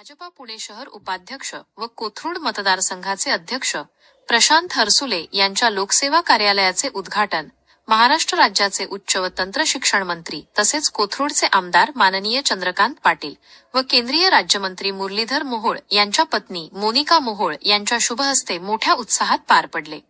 भाजपा पुणे शहर उपाध्यक्ष व कोथरूड मतदारसंघाचे अध्यक्ष प्रशांत हरसुले यांच्या लोकसेवा कार्यालयाचे उद्घाटन महाराष्ट्र राज्याचे उच्च व तंत्र शिक्षण मंत्री तसेच कोथरूडचे आमदार माननीय चंद्रकांत पाटील व केंद्रीय राज्यमंत्री मुरलीधर मोहोळ यांच्या पत्नी मोनिका मोहोळ यांच्या शुभहस्ते मोठ्या उत्साहात पार पडले।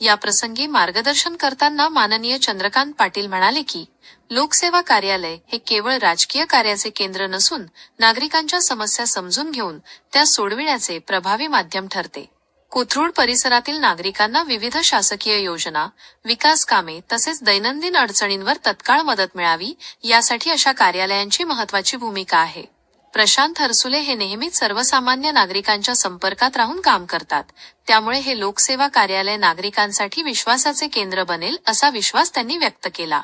या प्रसंगी मार्गदर्शन करताना माननीय चंद्रकांत पाटील म्हणाले की लोकसेवा कार्यालय हे केवळ राजकीय कार्याचे केंद्र नसून नागरिकांच्या समस्या समजून घेऊन त्या सोडविण्याचे प्रभावी माध्यम ठरते। कोथरूड परिसरातील नागरिकांना विविध शासकीय योजना, विकास कामे तसेच दैनंदिन अडचणींवर तत्काळ मदत मिळावी यासाठी अशा कार्यालयांची महत्त्वाची भूमिका आहे। प्रशांत हरसुले हे नेहमीच सर्वसामान्य नागरिकांच्या संपर्कात राहून काम करतात, त्यामुळे हे लोकसेवा कार्यालय नागरिकांसाठी विश्वासाचे केंद्र बनेल असा विश्वास त्यांनी व्यक्त केला।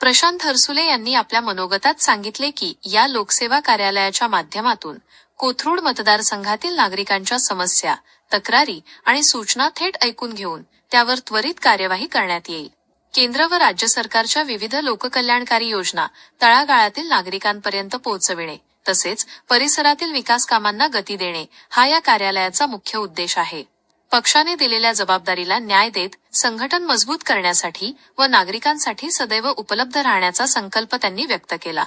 प्रशांत हरसुले यांनी आपल्या मनोगतात सांगितले की या लोकसेवा कार्यालयाच्या माध्यमातून कोथरूड मतदारसंघातील नागरिकांच्या समस्या, तक्रारी आणि सूचना थेट ऐकून घेऊन त्यावर त्वरित कार्यवाही करण्यात येईल। केंद्र व राज्य सरकारच्या विविध लोककल्याणकारी योजना तळागाळातील नागरिकांपर्यंत पोहोचविणे तसेच परिसरातील विकास कामांना गती देणे हा या कार्यालयाचा मुख्य उद्देश आहे। पक्षाने दिलेल्या जबाबदारीला न्याय देत संघटन मजबूत करण्यासाठी व नागरिकांसाठी सदैव उपलब्ध राहण्याचा संकल्प त्यांनी व्यक्त केला।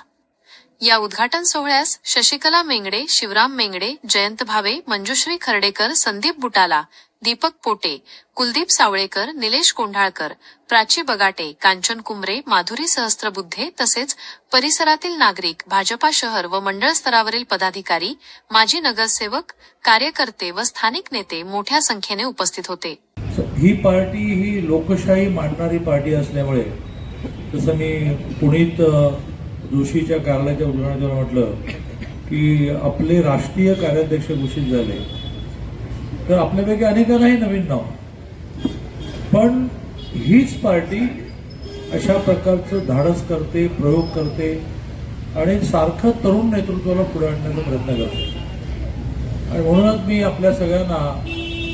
या उद्घाटन सोहळ्यास शशिकला मेंगडे, शिवराम मेंगडे, जयंत भावे, मंजुश्री खर्डेकर, संदीप बुटाला, दीपक पोटे, कुलदीप सावळेकर, निलेश कोंढाळकर, प्राची बगाटे, कांचन कुमरे, माधुरी सहस्त्रबुद्धे तसेच परिसरातील नागरिक, भाजपा शहर व मंडळ स्तरावरील पदाधिकारी, माजी नगरसेवक, कार्यकर्ते व स्थानिक नेते मोठ्या संख्येने उपस्थित होते। ही पार्टी ही लोकशाही मानणारी पार्टी असल्यामुळे जसं मी पुणेत जोशीच्या कार्यालयाच्या उद्घाटनाला म्हटलं की आपले राष्ट्रीय कार्याध्यक्ष घोषित झाले, तर आपल्यापैकी अनेकांनाही नवीन नाव, पण हीच पार्टी अशा प्रकारचं धाडस करते, प्रयोग करते आणि सारखं तरुण नेतृत्वाला पुढे आणण्याचा प्रयत्न करते। आणि म्हणूनच मी आपल्या सगळ्यांना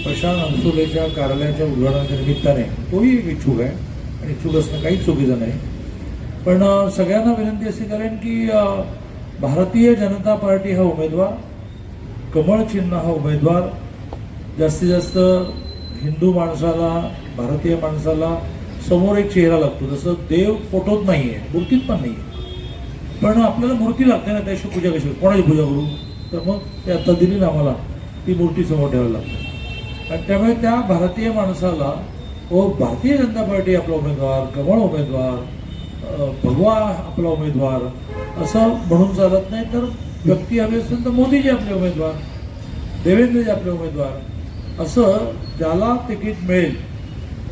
प्रशांत हरसुलेच्या कार्यालयाच्या उद्घाटनाच्या निमित्ताने, तोही एक इच्छुक आहे आणि इच्छुक असणं काहीच चुकीचं नाही, पण सगळ्यांना विनंती अशी करेन की भारतीय जनता पार्टी हा उमेदवार, कमळ चिन्ह हा उमेदवार जास्तीत जास्त हिंदू माणसाला, भारतीय माणसाला समोर एक चेहरा लागतो। जसं देव फोटोत नाही आहे, मूर्तीत पण नाही आहे, पण आपल्याला मूर्ती लागते ना, त्याशी पूजा कशी, कोणाची पूजा करू, तर मग ते आता दिली ना आम्हाला, ती मूर्ती समोर ठेवायला लागते। आणि त्यामुळे त्या भारतीय माणसाला भारतीय जनता पार्टी आपला उमेदवार, कमळ उमेदवार, भगवा आपला उमेदवार असं म्हणून चालत नाही, तर व्यक्ती हवी असेल तर मोदीजी आपले उमेदवार, देवेंद्रजी आपले उमेदवार, असं ज्याला तिकीट मिळेल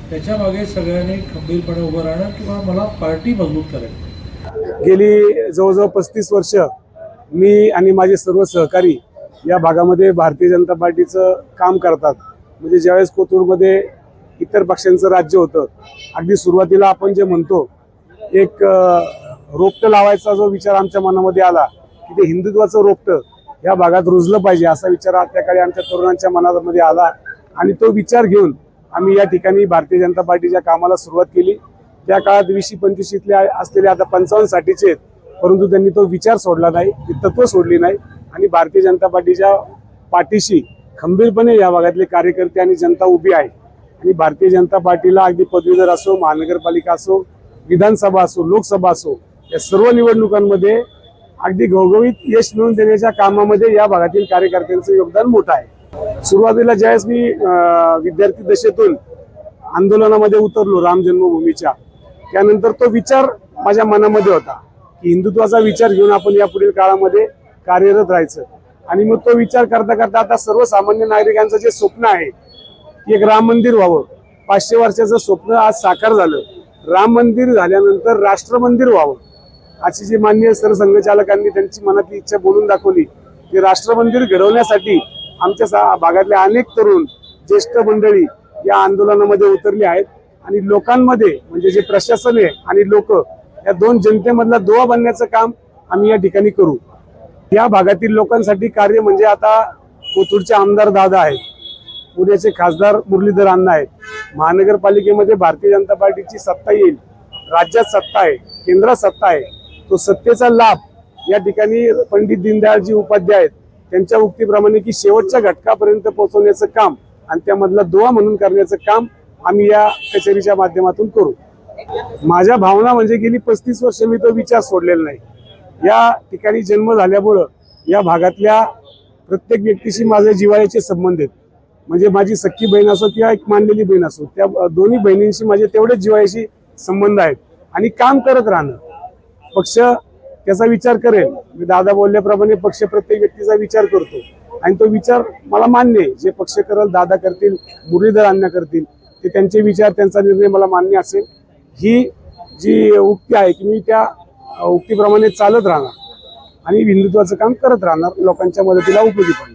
त्याच्या मागे सगळ्यांनी खंबीरपणे उभं राहणं किंवा मला पार्टी मजबूत करायची। गेली जवळजवळ 35 वर्ष मी आणि माझे सर्व सहकारी या भागामध्ये भारतीय जनता पार्टीचं काम करतात। म्हणजे ज्यावेळेस कोथरूडमध्ये इतर पक्षांचं राज्य होतं, अगदी सुरुवातीला आपण जे म्हणतो एक रोपटं लावायचा जो विचार आमच्या मनामध्ये आला की ते हिंदुत्वाचं रोपटं या भागात रुजलं पाहिजे असा विचार त्या काळी आमच्या तरुणांच्या मनामध्ये आला आणि तो विचार घेऊन आम्ही या ठिकाणी भारतीय जनता पार्टीच्या कामाला सुरुवात केली। त्या काळात 20-25 असलेले आता 55 साठीचे आहेत, परंतु त्यांनी तो विचार सोडला नाही, ती तत्व सोडली नाही आणि भारतीय जनता पार्टीच्या पाठीशी खंबीरपणे या भागातले कार्यकर्ते आणि जनता उभी आहे। आणि भारतीय जनता पार्टीला अगदी पदवीधर असो, महानगरपालिका असो, विधानसभा असो, लोकसभा असो, या सर्व निवडणुकांमध्ये अगदी घवघवीत यश मिळवून देण्याच्या कामामध्ये या भागातील कार्यकर्त्यांचं योगदान मोठं आहे। सुरुवातीला ज्यावेळेस मी विद्यार्थी दशेतून आंदोलनामध्ये उतरलो राम जन्मभूमीच्या, त्यानंतर तो विचार माझ्या मनामध्ये होता की हिंदुत्वाचा विचार घेऊन आपण या पुढील काळामध्ये कार्यरत राहायचं। आणि मग तो विचार करता करता आता सर्वसामान्य नागरिकांचं जे स्वप्न आहे की एक राम मंदिर व्हावं, 500 वर्षाचं स्वप्न आज साकार झालं। राम मंदिर झाल्यानंतर राष्ट्र मंदिर व्हावं अशी जी माननीय सरसंघचालकांनी त्यांची मनातली इच्छा बोलून दाखवली, की राष्ट्र मंदिर घडवण्यासाठी आमच्या भागातले अनेक तरुण, ज्येष्ठ मंडळी या आंदोलनामध्ये उतरली आहेत। आणि लोकांमध्ये म्हणजे जे प्रशासन आहे आणि लोक, या दोन जनतेमधला दुवा बनण्याचं काम आम्ही या ठिकाणी करू। या भागातील लोकांसाठी कार्य म्हणजे आता कोथरूडचे आमदार दादा आहेत, पुण्याचे खासदार मुरलीधर अण्णा आहेत, महानगरपालिकेमध्ये भारतीय जनता पार्टीची सत्ता येईल, राज्यात सत्ता आहे, केंद्रात सत्ता आहे, तो सत्तेचा लाभ या ठिकाणी पंडित दीनदयाळजी उपाध्याय आहेत, त्यांच्या उक्तीप्रमाणे की शेवटच्या घटकापर्यंत पोहोचवण्याचं काम आणि त्यामधला दुवा म्हणून करण्याचं काम आम्ही या कचेरीच्या माध्यमातून करू. माझ्या भावना म्हणजे गेली 35 वर्ष मी तो विचार सोडलेला नाही. या ठिकाणी जन्म झाल्यामुळं या भागातल्या प्रत्येक व्यक्तीशी माझे जिव्हाळ्याचे संबंध आहेत. म्हणजे माझी सख्खी बहीण असो किंवा एक मानलेली बहीण असो, त्या दोन्ही बहिणींशी माझे तेवढेच जिव्हाळ्याशी संबंध आहेत आणि काम करत राहणं. पक्ष त्याचा विचार करेल. मी दादा बोलल्याप्रमाणे पक्ष प्रत्येक व्यक्तीचा विचार करतो आणि तो विचार मला मान्य आहे. जे पक्ष करेल, दादा करतील, मुरलीधर अण्णा करतील, ते त्यांचे विचार, त्यांचा निर्णय मला मान्य असेल. ही जी उक्ती आहे की मी त्या उक्तीप्रमाणे चालत राहणार आणि हिंदुत्वाचं काम करत राहणार, लोकांच्या मदतीला उपयोगी पडणार.